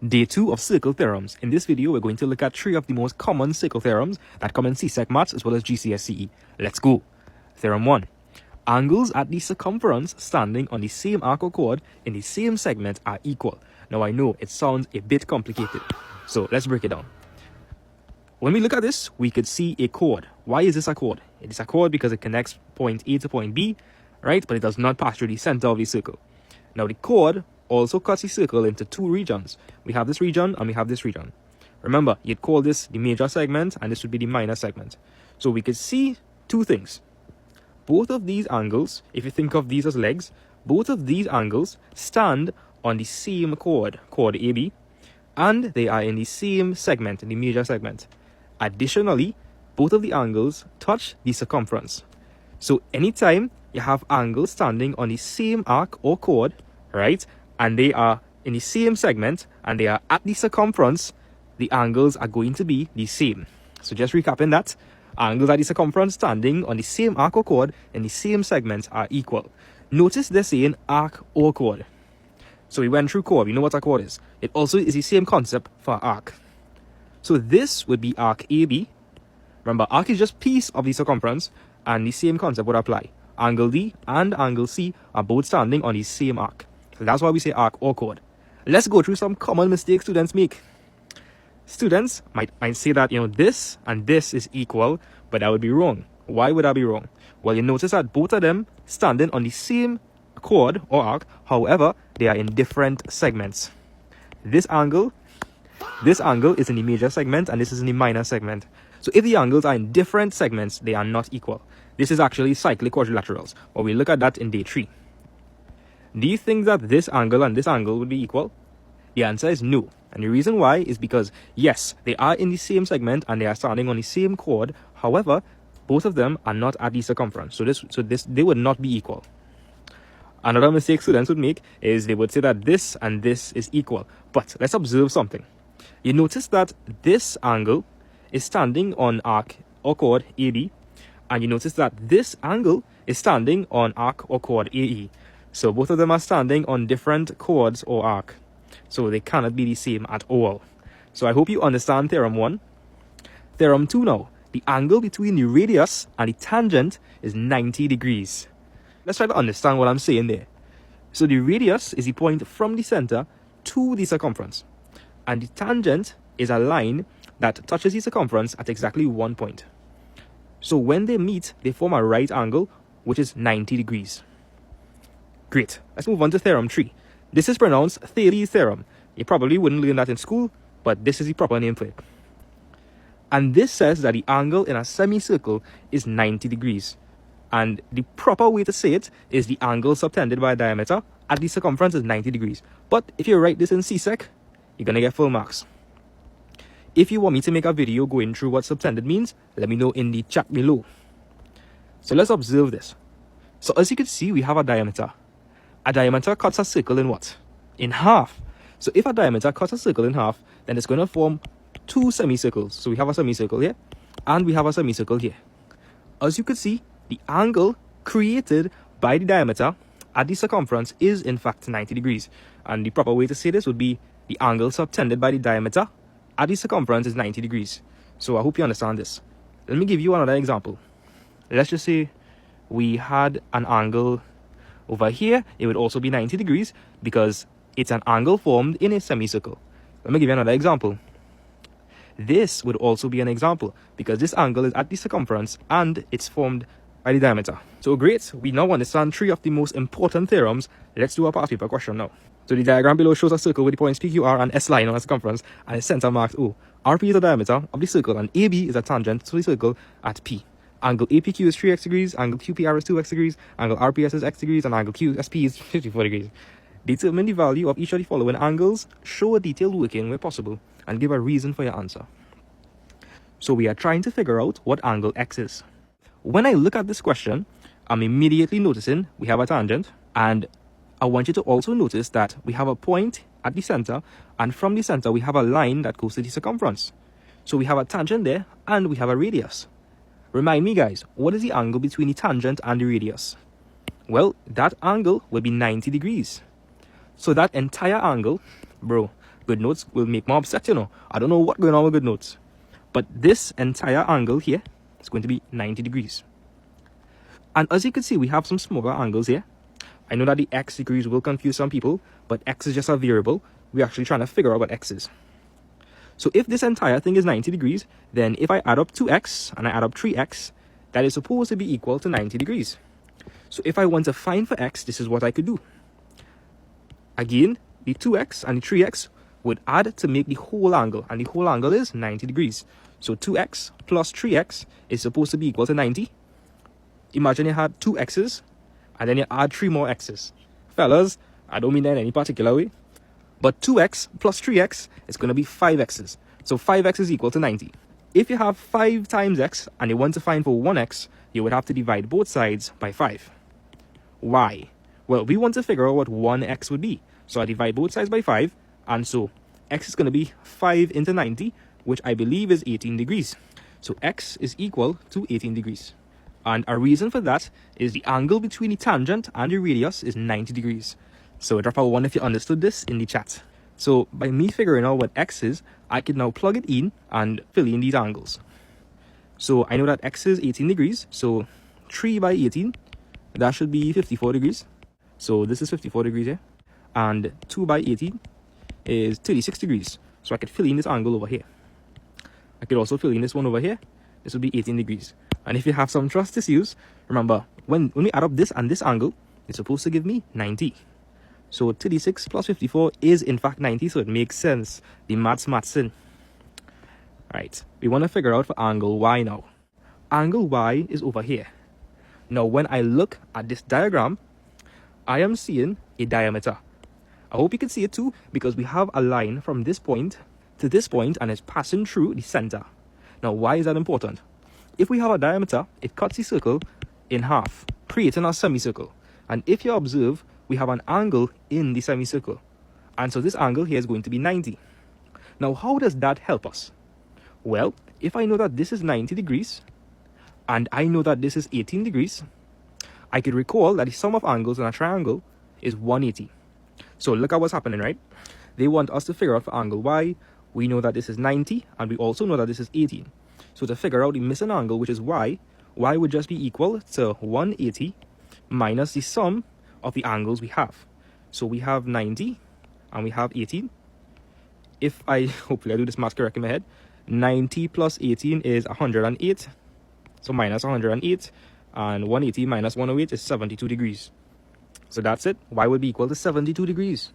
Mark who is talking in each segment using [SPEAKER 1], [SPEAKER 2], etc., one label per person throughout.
[SPEAKER 1] Day 2 of circle theorems. In this video, we're going to look at 3 of the most common circle theorems that come in CSEC Maths as well as GCSE. Let's go. Theorem 1. Angles at the circumference standing on the same arc or chord in the same segment are equal. Now I know it sounds a bit complicated, so let's break it down. When we look at this, we could see a chord. Why is this a chord? It is a chord because it connects point A to point B, right? But it does not pass through the center of the circle. Now the chord also cuts the circle into two regions. We have this region and we have this region. Remember, you'd call this the major segment and this would be the minor segment. So we could see two things. Both of these angles, if you think of these as legs, both of these angles stand on the same chord, chord AB, and they are in the same segment, in the major segment. Additionally, both of the angles touch the circumference. So anytime you have angles standing on the same arc or chord, right, and they are in the same segment and they are at the circumference, the angles are going to be the same. So just recapping that, angles at the circumference standing on the same arc or chord in the same segment are equal. Notice they're saying arc or chord. So we went through chord, we know what a chord is. It also is the same concept for arc. So this would be arc AB. Remember, arc is just piece of the circumference and the same concept would apply. Angle D and angle C are both standing on the same arc. So that's why we say arc or chord. Let's go through some common mistakes students make. Students might say that, this and this is equal, but that would be wrong. Why would that be wrong? Well, you notice that both of them standing on the same chord or arc, however, they are in different segments. This angle is in the major segment and this is in the minor segment. So if the angles are in different segments, they are not equal. This is actually cyclic quadrilaterals, but we'll look at that in day 3. Do you think that this angle and this angle would be equal? The answer is no. And the reason why is because, yes, they are in the same segment and they are standing on the same chord. However, both of them are not at the circumference. So they would not be equal. Another mistake students would make is they would say that this and this is equal. But let's observe something. You notice that this angle is standing on arc or chord AB, and you notice that this angle is standing on arc or chord AE. So both of them are standing on different chords or arc. So they cannot be the same at all. So I hope you understand Theorem 1. Theorem 2 now. The angle between the radius and the tangent is 90 degrees. Let's try to understand what I'm saying there. So the radius is the point from the center to the circumference. And the tangent is a line that touches the circumference at exactly one point. So when they meet, they form a right angle, which is 90 degrees. Great. Let's move on to Theorem 3. This is pronounced Thales theorem. You probably wouldn't learn that in school, but this is the proper name for it. And this says that the angle in a semicircle is 90 degrees. And the proper way to say it is the angle subtended by a diameter at the circumference is 90 degrees. But if you write this in CSEC, you're going to get full marks. If you want me to make a video going through what subtended means, let me know in the chat below. So let's observe this. So as you can see, we have a diameter. A diameter cuts a circle in what? In half. So if a diameter cuts a circle in half, then it's going to form two semicircles. So we have a semicircle here, and we have a semicircle here. As you can see, the angle created by the diameter at the circumference is in fact 90 degrees. And the proper way to say this would be the angle subtended by the diameter at the circumference is 90 degrees. So I hope you understand this. Let me give you another example. Let's just say we had an angle over here. It would also be 90 degrees because it's an angle formed in a semicircle. Let me give you another example. This would also be an example because this angle is at the circumference and it's formed by the diameter. So great, we now understand 3 of the most important theorems. Let's do a past paper question now. So the diagram below shows a circle with the points P, Q, R, and S lying on a circumference and its center marked O. RP is the diameter of the circle and AB is a tangent to the circle at P. Angle APQ is 3x degrees, angle QPR is 2x degrees, angle RPS is x degrees, and angle QSP is 54 degrees. Determine the value of each of the following angles, show a detailed working where possible, and give a reason for your answer. So we are trying to figure out what angle X is. When I look at this question, I'm immediately noticing we have a tangent, and I want you to also notice that we have a point at the center, and from the center we have a line that goes to the circumference. So we have a tangent there, and we have a radius. Remind me guys, what is the angle between the tangent and the radius? Well, that angle will be 90 degrees. So that entire angle, bro, Good notes will make me upset, you know. I don't know what's going on with good notes. But this entire angle here is going to be 90 degrees. And as you can see, we have some smaller angles here. I know that the x degrees will confuse some people, but x is just a variable. We're actually trying to figure out what x is. So if this entire thing is 90 degrees, then if I add up 2x and I add up 3x, that is supposed to be equal to 90 degrees. So if I want to find for x, this is what I could do. Again, the 2x and the 3x would add to make the whole angle, and the whole angle is 90 degrees. So 2x plus 3x is supposed to be equal to 90. Imagine you had 2 x's, and then you add 3 more x's. Fellas, I don't mean that in any particular way, but 2x plus 3x is going to be 5 x's. So 5x is equal to 90. If you have 5 times x and you want to find for 1x, you would have to divide both sides by 5. Why? Well, we want to figure out what 1x would be. So I divide both sides by 5, and so x is going to be 5 into 90, which I believe is 18 degrees. So x is equal to 18 degrees. And a reason for that is the angle between the tangent and the radius is 90 degrees. So drop a 1 if you understood this in the chat. So by me figuring out what x is, I can now plug it in and fill in these angles. So I know that x is 18 degrees, so 3 by 18, that should be 54 degrees. So this is 54 degrees here. And 2 by 18 is 36 degrees. So I could fill in this angle over here. I could also fill in this one over here. This would be 18 degrees. And if you have some trust issues, remember, when we add up this and this angle, it's supposed to give me 90. So 36 plus 54 is in fact 90, so it makes sense. The maths in. Right, we want to figure out for angle y now. Angle y is over here. Now when I look at this diagram, I am seeing a diameter. I hope you can see it too, because we have a line from this point to this point and it's passing through the center. Now why is that important? If we have a diameter, it cuts the circle in half, creating a semicircle. And if you observe, we have an angle in the semicircle. And so this angle here is going to be 90. Now how does that help us? Well, if I know that this is 90 degrees, and I know that this is 18 degrees, I could recall that the sum of angles in a triangle is 180. So look at what's happening, right? They want us to figure out for angle y. We know that this is 90, and we also know that this is 18. So to figure out the missing angle, which is y would just be equal to 180 minus the sum of the angles we have. So we have 90 and we have 18. If hopefully I do this math correct in my head, 90 plus 18 is 108. So minus 108, and 180 minus 108 is 72 degrees. So that's it. Y would be equal to 72 degrees.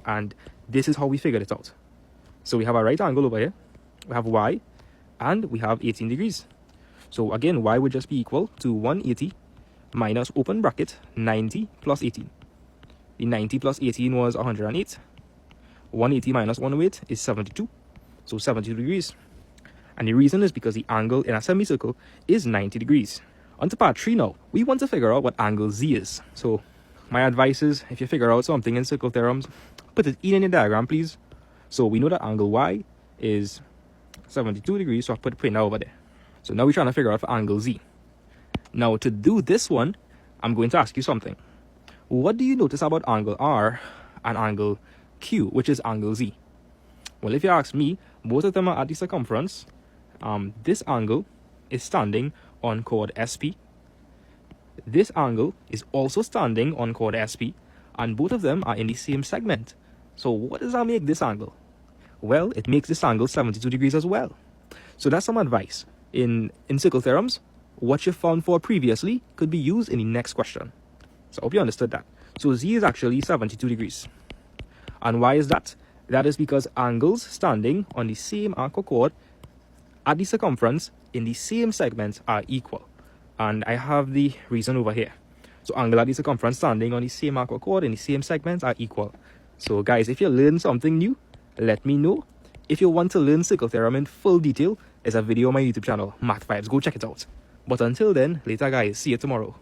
[SPEAKER 1] And this is how we figured it out. So we have a right angle over here. We have y, and we have 18 degrees. So again, y would just be equal to 180 minus open bracket 90 plus 18. The 90 plus 18 was 108. 180 minus 108 is 72. So 72 degrees. And the reason is because the angle in a semicircle is 90 degrees. On to part 3 now. We want to figure out what angle z is. So my advice is, if you figure out something in circle theorems, put it in your diagram, please. So we know that angle y is 72 degrees, so I'll put that over there. So now we're trying to figure out for angle z. Now to do this one, I'm going to ask you something. What do you notice about angle r and angle q, which is angle z? Well, if you ask me, both of them are at the circumference. This angle is standing on chord SP. This angle is also standing on chord SP, and both of them are in the same segment. So what does that make this angle? Well, it makes this angle 72 degrees as well. So that's some advice. In circle theorems, what you found for previously could be used in the next question. So I hope you understood that. So z is actually 72 degrees. And why is that? That is because angles standing on the same arc or chord at the circumference in the same segment are equal. And I have the reason over here. So angle at the circumference standing on the same arc or chord in the same segments are equal. So guys, if you learn something new, let me know. If you want to learn circle theorem in full detail, there's a video on my YouTube channel, Math Vibes. Go check it out. But until then, later guys, see you tomorrow.